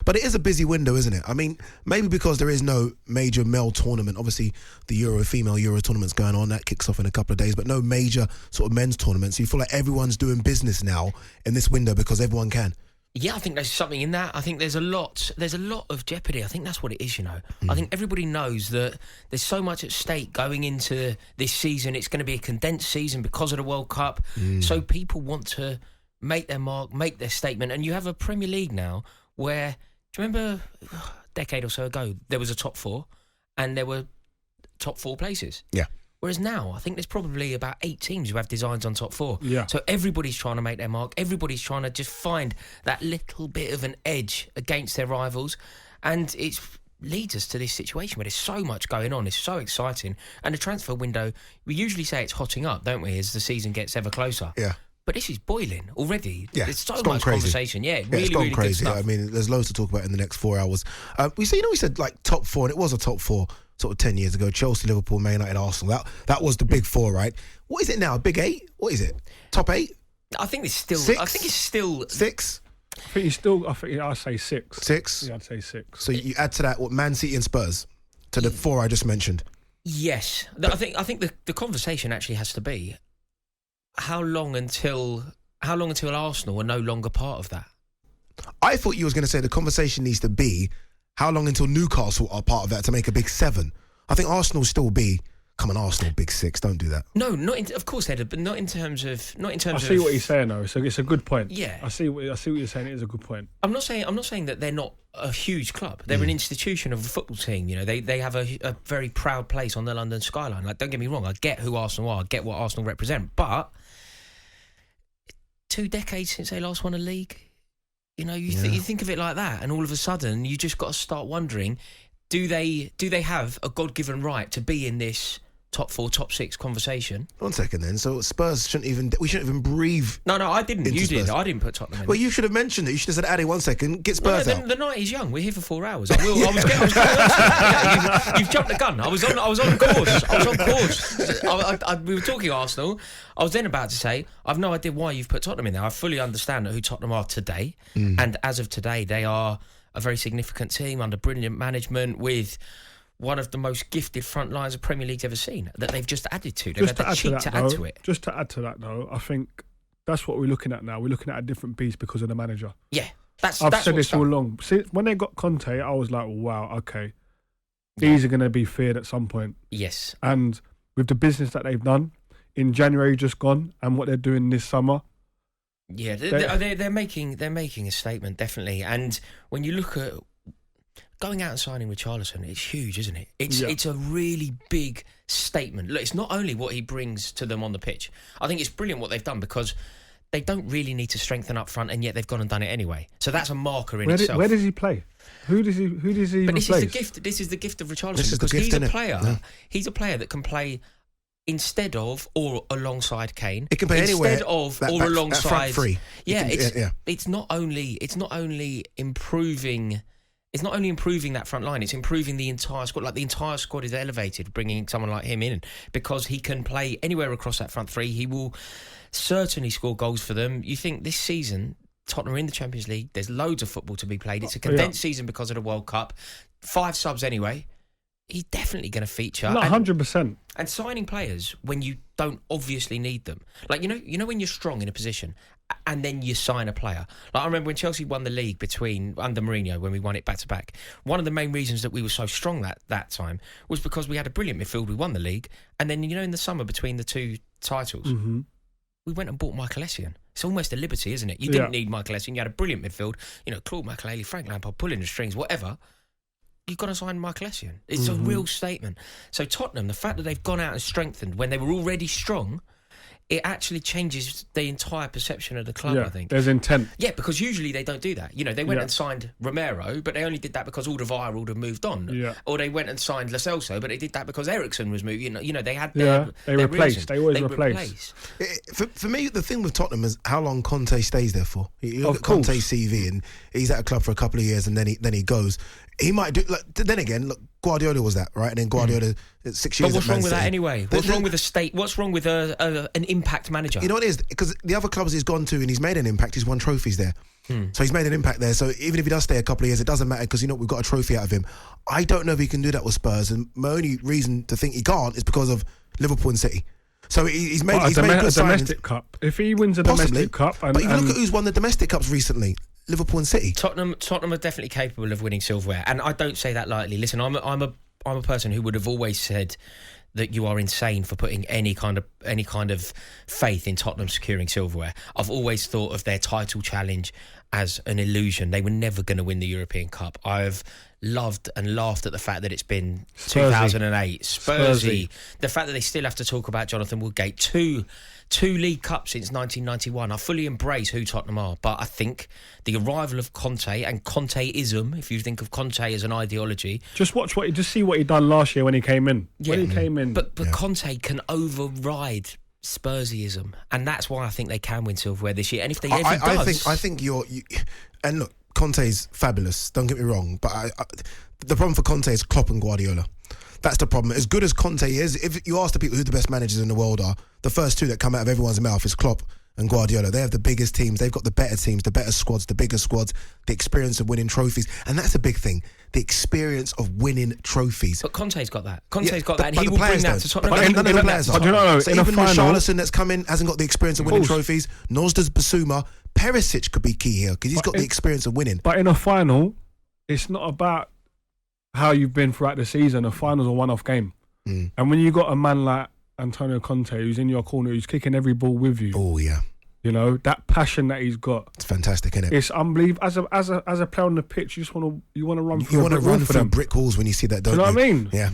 But it is a busy window, isn't it? I mean, maybe because there is no major male tournament. Obviously, the female Euro tournament's going on. That kicks off in a couple of days. But no major sort of men's tournament. So you feel like everyone's doing business now in this window because everyone can. Yeah, I think there's something in that. I think there's a lot of jeopardy. I think that's what it is, I think everybody knows that there's so much at stake going into this season. It's going to be a condensed season because of the World Cup. So people want to make their mark, make their statement. And you have a Premier League now where, do you remember a decade or so ago, there was a top four and there were top four places? Yeah. Whereas now, I think there's probably about 8 teams who have designs on top four. Yeah. So everybody's trying to make their mark. Everybody's trying to just find that little bit of an edge against their rivals. And it leads us to this situation where there's so much going on. It's so exciting. And the transfer window, we usually say it's hotting up, don't we, as the season gets ever closer. Yeah. But this is boiling already. Yeah, There's so it's gone much crazy. Conversation. Yeah, It's really, gone really crazy. good stuff. I mean, there's loads to talk about in the next 4 hours. We said like top four, and it was a top four sort of 10 years ago. Chelsea, Liverpool, Man United, Arsenal. That was the big four, right? What is it now? Big eight? What is it? Top eight? I think it's still. Six? I think it's still 6? I'd say 6. 6? Yeah, I'd say 6. So you add to that what Man City and Spurs to the 4 I just mentioned. Yes, I think the conversation actually has to be how long until Arsenal are no longer part of that. I thought you was going to say the conversation needs to be how long until Newcastle are part of that to make a big 7. I think Arsenal will still be. Come on, Arsenal, big 6. Don't do that. No, of course, Heather, but not in terms of. I see what he's saying though. So it's a good point. Yeah, I see what you're saying. It is a good point. I'm not saying that they're not a huge club. They're an institution of a football team. They have a very proud place on the London skyline. Like, don't get me wrong, I get who Arsenal are, I get what Arsenal represent, but 2 decades since they last won a league. You think of it like that, and all of a sudden you just got to start wondering: do they have a God-given right to be in this top 4, top 6 conversation? 1 second then. So Spurs shouldn't even breathe. No, I didn't. You Spurs. did. I didn't put Tottenham in. Well, you should have mentioned it. You should have said, Addy, 1 second, get Spurs out. The night is young. We're here for 4 hours. I was you've jumped the gun. I was on course. We were talking Arsenal. I was then about to say, I've no idea why you've put Tottenham in there. I fully understand who Tottenham are today. And as of today, they are a very significant team under brilliant management with one of the most gifted front lines the Premier League's ever seen that they've just added to. They've had the cheek to add to it. Just to add to that, though, I think that's what we're looking at now. We're looking at a different beast because of the manager. Yeah, I've said this all along. See, when they got Conte, I was like, wow, okay. These are going to be feared at some point. Yes. And with the business that they've done in January just gone and what they're doing this summer. Yeah, they're making a statement, definitely. And when you look at going out and signing Richarlison, it's huge, isn't it? It's a really big statement. Look, it's not only what he brings to them on the pitch. I think it's brilliant what they've done because they don't really need to strengthen up front, and yet they've gone and done it anyway. So that's a marker in itself. Where does he play? Who does he replace? But this is the gift. This is the gift of Richarlison because he's a player. Yeah. He's a player that can play instead of or alongside Kane. It can play anywhere. Instead of or alongside. Front three. Yeah, it's not only improving. It's not only improving that front line, it's improving the entire squad. Like, the entire squad is elevated, bringing someone like him in, because he can play anywhere across that front three. He will certainly score goals for them. You think this season, Tottenham are in the Champions League, there's loads of football to be played. It's a condensed season because of the World Cup. 5 subs anyway. He's definitely going to feature. No, 100%. And signing players when you don't obviously need them. Like, you know when you're strong in a position and then you sign a player. Like, I remember when Chelsea won the league under Mourinho, when we won it back-to-back. One of the main reasons that we were so strong that time was because we had a brilliant midfield. We won the league. And then, in the summer between the 2 titles, we went and bought Michael Essien. It's almost a liberty, isn't it? You didn't need Michael Essien. You had a brilliant midfield. Claude Makelele, Frank Lampard, pulling the strings, whatever. You've got to sign Michael Essien. It's a real statement. So Tottenham, the fact that they've gone out and strengthened when they were already strong, it actually changes the entire perception of the club, I think. There's intent. Yeah, because usually they don't do that. They went and signed Romero, but they only did that because Alderweireld had moved on. Yeah. Or they went and signed Lo Celso, but they did that because Ericsson was moving. They had their replaced. Reason. They always replace. For me, the thing with Tottenham is how long Conte stays there for. You look at Conte's CV, and he's at a club for a couple of years, and then he goes. He might do. Then again, look, Guardiola was that, right? And then Guardiola 6 years. But what's at Man wrong with that City. anyway? What's wrong with a state? What's wrong with an impact manager? You know what it is? Because the other clubs he's gone to and he's made an impact. He's won trophies there. So he's made an impact there. So even if he does stay a couple of years, it doesn't matter because, we've got a trophy out of him. I don't know if he can do that with Spurs. And my only reason to think he can't is because of Liverpool and City. So he's made good signings. Domestic cup. If he wins a domestic cup, but if you look at who's won the domestic cups recently, Liverpool and City. Tottenham are definitely capable of winning silverware, and I don't say that lightly. Listen, I'm a person who would have always said that you are insane for putting any kind of faith in Tottenham securing silverware. I've always thought of their title challenge as an illusion. They were never going to win the European Cup. I've loved and laughed at the fact that it's been Spursy. 2008, Spursy. The fact that they still have to talk about Jonathan Woodgate. Two League Cups since 1991. I fully embrace who Tottenham are, but I think the arrival of Conte and Conteism, if you think of Conte as an ideology, just see what he done last year when he came in. But Conte can override Spursyism, and that's why I think they can win silverware this year. And if I think you and look, Conte's fabulous. Don't get me wrong, but the problem for Conte is Klopp and Guardiola. That's the problem. As good as Conte is, if you ask the people who the best managers in the world are, the first two that come out of everyone's mouth is Klopp and Guardiola. They have the biggest teams. They've got the better teams, the better squads, the bigger squads, the experience of winning trophies. And that's a big thing. The experience of winning trophies. But Conte's got that. And he will bring that to Tottenham. But none of the players are. But you know, so in a even final, Richarlison that's come in hasn't got the experience of winning trophies. Nor does Basuma. Perisic could be key here because he's got the experience of winning. But in a final, it's not about how you've been throughout the season. A final's a one-off game. And when you got a man like Antonio Conte who's in your corner, who's kicking every ball with you. Oh yeah. That passion that he's got. It's fantastic, isn't it? It's unbelievable. As a player on the pitch, you want to run through. You want to run through brick walls when you see that, don't you? You know what I mean? Yeah.